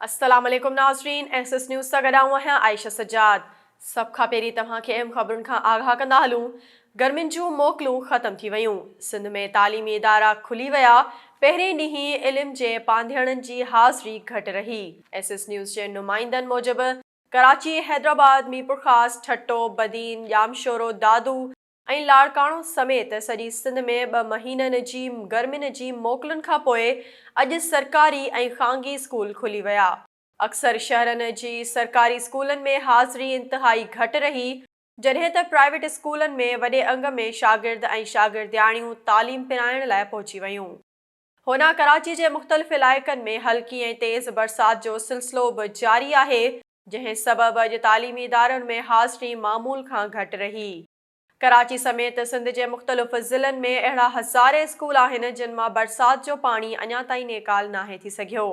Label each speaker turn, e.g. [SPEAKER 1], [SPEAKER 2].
[SPEAKER 1] अस्सलाम वालेकुम नाज़रीन, एसएस न्यूज़ सां गॾु आहियां आयशा सजाद। सभ खां पहिरीं तव्हांखे अहम ख़बरुनि खां आगाह कंदा हलूं। गर्मियुनि जूं मोकलूं ख़त्म थी वयूं। सिंध में तालीमी इदारा खुली विया। पहिरें ॾींहुं इल्म जे पांधियड़नि जी हाज़िरी घटि रही। एसएस न्यूज़ जे नुमाइंदनि मूजिबि कराची, हैदराबाद, मीरपुर ख़ास, ठट्टो, बदीन, यामशोरो, दादू ऐं लाड़काणो समेत सॼी सिंध में 2 महीननि जी गर्मियुनि जी मोकलुनि खां पोइ अॼु सरकारी ऐं ख़ानगी स्कूल खुली विया। अक्सर शहरनि जी सरकारी स्कूलनि में हाज़िरी इंतिहाई घटि रही, जॾहिं त प्राइवेट स्कूलनि में वॾे अंग में शागिर्द ऐं शागिर्दियाणियूं तालीम पिराइण लाइ पहुची वयूं। होना कराची जे मुख़्तलिफ़ इलाइक़नि में हल्की ऐं तेज़ बरसाति जो सिलसिलो बि जारी आहे, जंहिं सबबि अॼु तालीमी इदारनि में हाज़िरी मामूल खां घटि रही। कराची समेत सिंध जे मुख़्तलिफ़ ज़िलनि में अहिड़ा हज़ारे स्कूल आहिनि जिन मां बरसाति जो पाणी अञा ताईं नेकाल नाहे थी सघियो।